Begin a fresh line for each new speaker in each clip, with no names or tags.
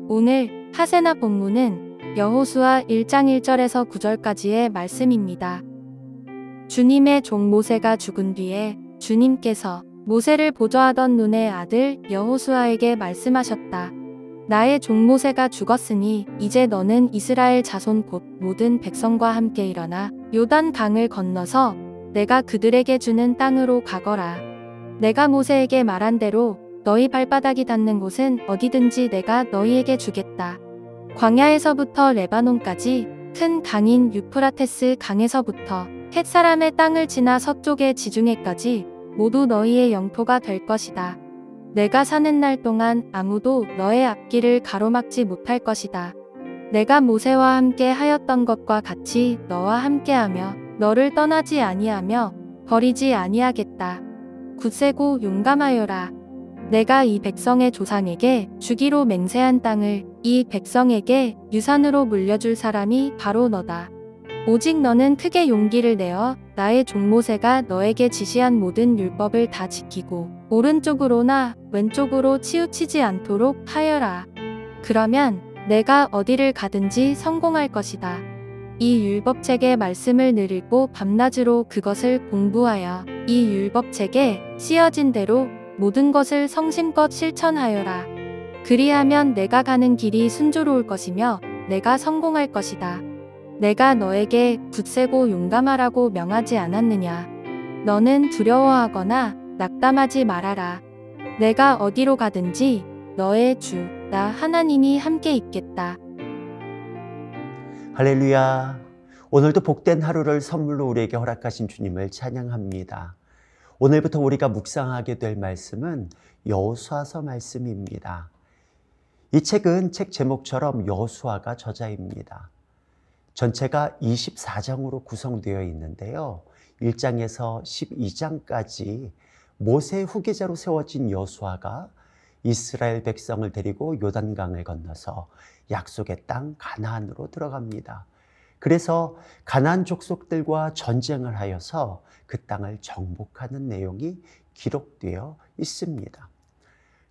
오늘 하세나 본문은 여호수아 1장 1절에서 9절까지의 말씀입니다. 주님의 종 모세가 죽은 뒤에 주님께서 모세를 보좌하던 눈의 아들 여호수아에게 말씀하셨다. 나의 종 모세가 죽었으니 이제 너는 이스라엘 자손 곧 모든 백성과 함께 일어나 요단 강을 건너서 내가 그들에게 주는 땅으로 가거라. 내가 모세에게 말한 대로 너희 발바닥이 닿는 곳은 어디든지 내가 너희에게 주겠다. 광야에서부터 레바논까지 큰 강인 유프라테스 강에서부터 헷 사람의 땅을 지나 서쪽의 지중해까지 모두 너희의 영토가 될 것이다. 내가 사는 날 동안 아무도 너의 앞길을 가로막지 못할 것이다. 내가 모세와 함께 하였던 것과 같이 너와 함께하며 너를 떠나지 아니하며 버리지 아니하겠다. 굳세고 용감하여라. 내가 이 백성의 조상에게 주기로 맹세한 땅을 이 백성에게 유산으로 물려줄 사람이 바로 너다. 오직 너는 크게 용기를 내어 나의 종 모세가 너에게 지시한 모든 율법을 다 지키고 오른쪽으로나 왼쪽으로 치우치지 않도록 하여라. 그러면 내가 어디를 가든지 성공할 것이다. 이 율법책의 말씀을 늘 읽고 밤낮으로 그것을 공부하여 이 율법책에 쓰여진 대로 모든 것을 성심껏 실천하여라. 그리하면 내가 가는 길이 순조로울 것이며 내가 성공할 것이다. 내가 너에게 굳세고 용감하라고 명하지 않았느냐. 너는 두려워하거나 낙담하지 말아라. 내가 어디로 가든지 너의 주, 나 하나님이 함께 있겠다.
할렐루야. 오늘도 복된 하루를 선물로 우리에게 허락하신 주님을 찬양합니다. 오늘부터 우리가 묵상하게 될 말씀은 여호수아서 말씀입니다. 이 책은 책 제목처럼 여호수아가 저자입니다. 전체가 24장으로 구성되어 있는데요. 1장에서 12장까지 모세의 후계자로 세워진 여호수아가 이스라엘 백성을 데리고 요단강을 건너서 약속의 땅 가나안으로 들어갑니다. 그래서 가나안 족속들과 전쟁을 하여서 그 땅을 정복하는 내용이 기록되어 있습니다.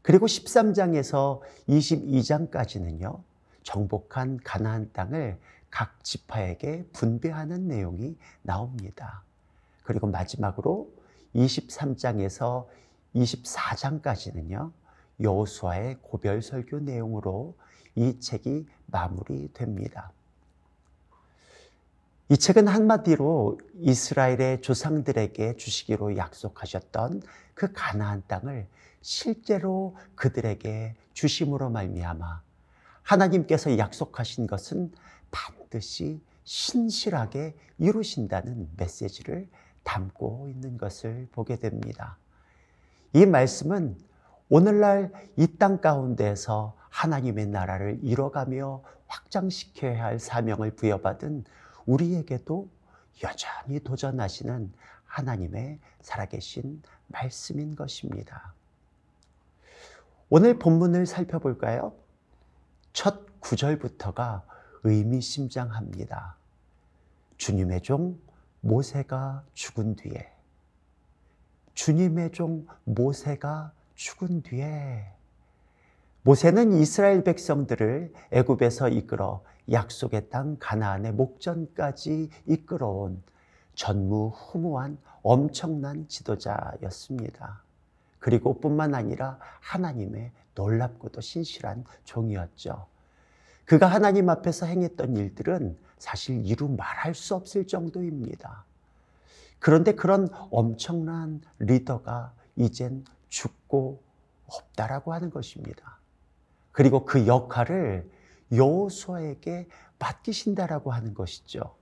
그리고 13장에서 22장까지는요. 정복한 가나안 땅을 각 지파에게 분배하는 내용이 나옵니다. 그리고 마지막으로 23장에서 24장까지는요. 여호수아의 고별 설교 내용으로 이 책이 마무리됩니다. 이 책은 한마디로 이스라엘의 조상들에게 주시기로 약속하셨던 그 가나안 땅을 실제로 그들에게 주심으로 말미암아 하나님께서 약속하신 것은 반드시 신실하게 이루신다는 메시지를 담고 있는 것을 보게 됩니다. 이 말씀은 오늘날 이 땅 가운데에서 하나님의 나라를 이뤄가며 확장시켜야 할 사명을 부여받은 우리에게도 여전히 도전하시는 하나님의 살아계신 말씀인 것입니다. 오늘 본문을 살펴볼까요? 첫 9절부터가 의미심장합니다. 주님의 종 모세가 죽은 뒤에, 주님의 종 모세가 죽은 뒤에, 모세는 이스라엘 백성들을 애굽에서 이끌어 약속의 땅 가나안의 목전까지 이끌어온 전무후무한 엄청난 지도자였습니다. 그리고 뿐만 아니라 하나님의 놀랍고도 신실한 종이었죠. 그가 하나님 앞에서 행했던 일들은 사실 이루 말할 수 없을 정도입니다. 그런데 그런 엄청난 리더가 이젠 죽고 없다라고 하는 것입니다. 그리고 그 역할을 여호수아에게 맡기신다라고 하는 것이죠.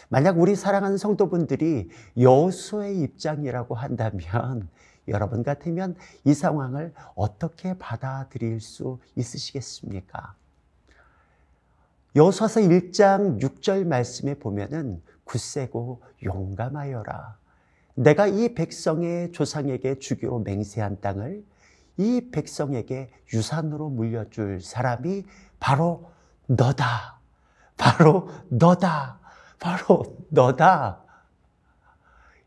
만약 우리 사랑하는 성도분들이 여호수아의 입장이라고 한다면 여러분 같으면 이 상황을 어떻게 받아들일 수 있으시겠습니까? 여호수아서 1장 6절 말씀에 보면은 굳세고 용감하여라. 내가 이 백성의 조상에게 주기로 맹세한 땅을 이 백성에게 유산으로 물려줄 사람이 바로 너다. 바로 너다. 바로 너다.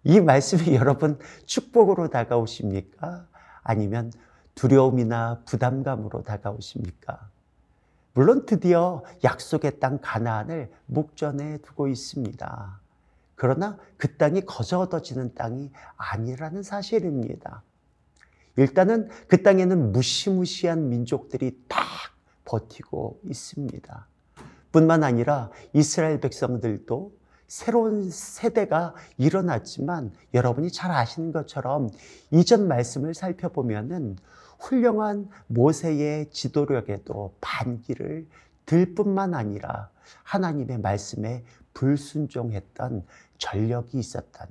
이 말씀이 여러분 축복으로 다가오십니까? 아니면 두려움이나 부담감으로 다가오십니까? 물론 드디어 약속의 땅 가나안을 목전에 두고 있습니다. 그러나 그 땅이 거저 얻어지는 땅이 아니라는 사실입니다. 일단은 그 땅에는 무시무시한 민족들이 딱 버티고 있습니다. 뿐만 아니라 이스라엘 백성들도 새로운 세대가 일어났지만 여러분이 잘 아시는 것처럼 이전 말씀을 살펴보면은 훌륭한 모세의 지도력에도 반기를 들 뿐만 아니라 하나님의 말씀에 불순종했던 전력이 있었던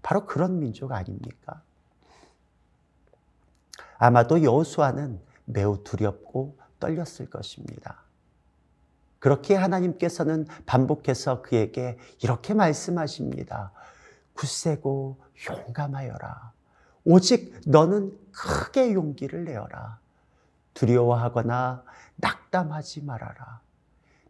바로 그런 민족 아닙니까? 아마도 여호수아는 매우 두렵고 떨렸을 것입니다. 그렇게 하나님께서는 반복해서 그에게 이렇게 말씀하십니다. 굳세고 용감하여라. 오직 너는 크게 용기를 내어라. 두려워하거나 낙담하지 말아라.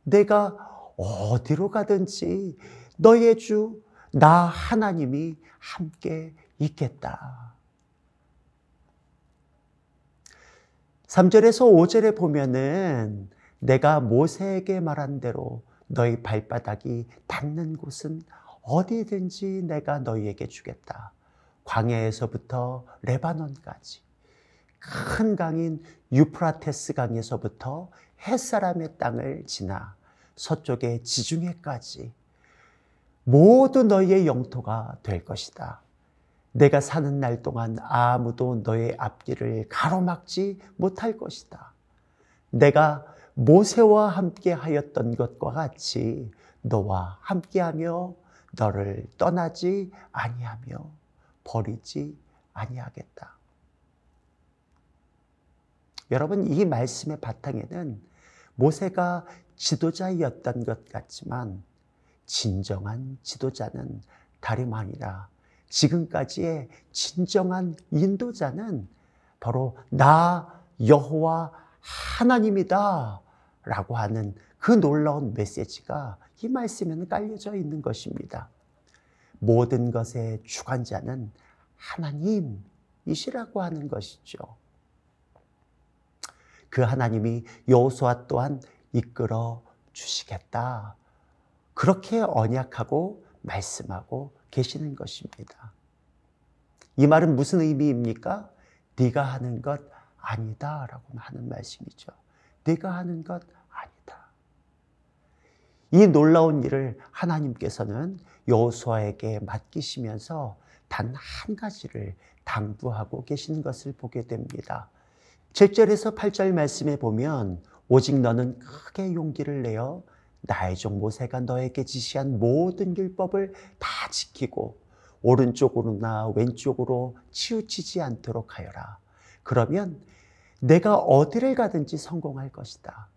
내가 어디로 가든지 너의 주 나 하나님이 함께 있겠다. 3절에서 5절에 보면은 내가 모세에게 말한 대로 너희 발바닥이 닿는 곳은 어디든지 내가 너희에게 주겠다. 광야에서부터 레바논까지, 큰 강인 유프라테스 강에서부터 햇사람의 땅을 지나 서쪽의 지중해까지 모두 너희의 영토가 될 것이다. 내가 사는 날 동안 아무도 너의 앞길을 가로막지 못할 것이다. 내가 모세와 함께 하였던 것과 같이 너와 함께하며 너를 떠나지 아니하며 버리지 아니하겠다. 여러분, 이 말씀의 바탕에는 모세가 지도자였던 것 같지만 진정한 지도자는 다름 아니라 지금까지의 진정한 인도자는 바로 나 여호와 하나님이다 라고 하는 그 놀라운 메시지가 이 말씀에는 깔려져 있는 것입니다. 모든 것의 주관자는 하나님이시라고 하는 것이죠. 그 하나님이 여호수아 또한 이끌어 주시겠다. 그렇게 언약하고 말씀하고 계시는 것입니다. 이 말은 무슨 의미입니까? 네가 하는 것 아니다 라고 하는 말씀이죠. 네가 하는 것 아니다. 이 놀라운 일을 하나님께서는 여호수아에게 맡기시면서 단 한 가지를 당부하고 계시는 것을 보게 됩니다. 7절에서 8절 말씀에 보면 오직 너는 크게 용기를 내어 나의 종 모세가 너에게 지시한 모든 율법을 다 지키고 오른쪽으로나 왼쪽으로 치우치지 않도록 하여라. 그러면 내가 어디를 가든지 성공할 것이다.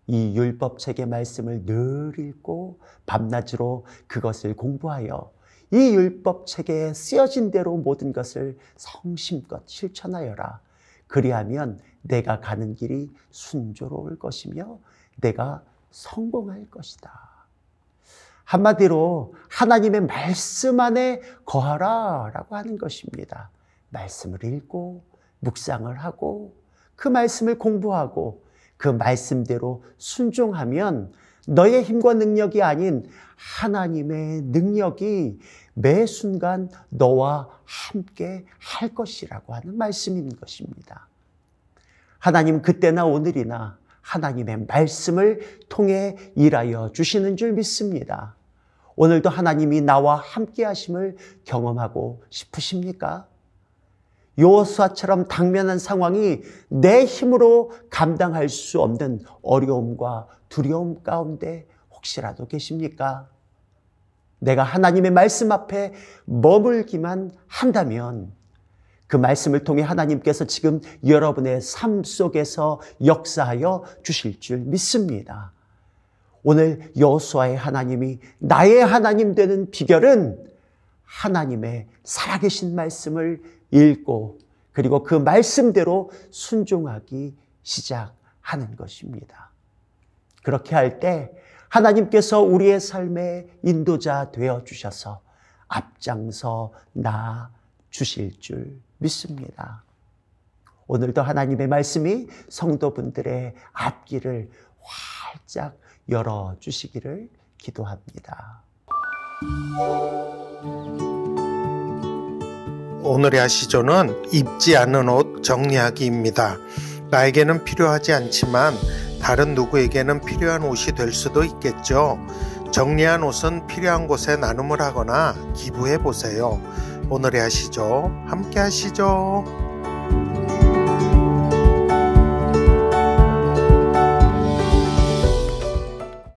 이 율법책의 말씀을 늘 읽고 밤낮으로 그것을 공부하여 이 율법책에 쓰여진 대로 모든 것을 성심껏 실천하여라. 그리하면 내가 가는 길이 순조로울 것이며 내가 성공할 것이다. 한마디로 하나님의 말씀 안에 거하라 라고 하는 것입니다. 말씀을 읽고 묵상을 하고 그 말씀을 공부하고 그 말씀대로 순종하면 너의 힘과 능력이 아닌 하나님의 능력이 매 순간 너와 함께 할 것이라고 하는 말씀인 것입니다. 하나님 그때나 오늘이나 하나님의 말씀을 통해 일하여 주시는 줄 믿습니다. 오늘도 하나님이 나와 함께 하심을 경험하고 싶으십니까? 여호수아처럼 당면한 상황이 내 힘으로 감당할 수 없는 어려움과 두려움 가운데 혹시라도 계십니까? 내가 하나님의 말씀 앞에 머물기만 한다면 그 말씀을 통해 하나님께서 지금 여러분의 삶 속에서 역사하여 주실 줄 믿습니다. 오늘 여호수아의 하나님이 나의 하나님 되는 비결은 하나님의 살아계신 말씀을 읽고 그리고 그 말씀대로 순종하기 시작하는 것입니다. 그렇게 할 때 하나님께서 우리의 삶의 인도자 되어 주셔서 앞장서 나 주실 줄 믿습니다. 오늘도 하나님의 말씀이 성도분들의 앞길을 활짝 열어주시기를 기도합니다.
오늘의 하시조는 입지 않는 옷 정리하기입니다. 나에게는 필요하지 않지만 다른 누구에게는 필요한 옷이 될 수도 있겠죠. 정리한 옷은 필요한 곳에 나눔을 하거나 기부해 보세요. 오늘의 하시조 함께 하시죠.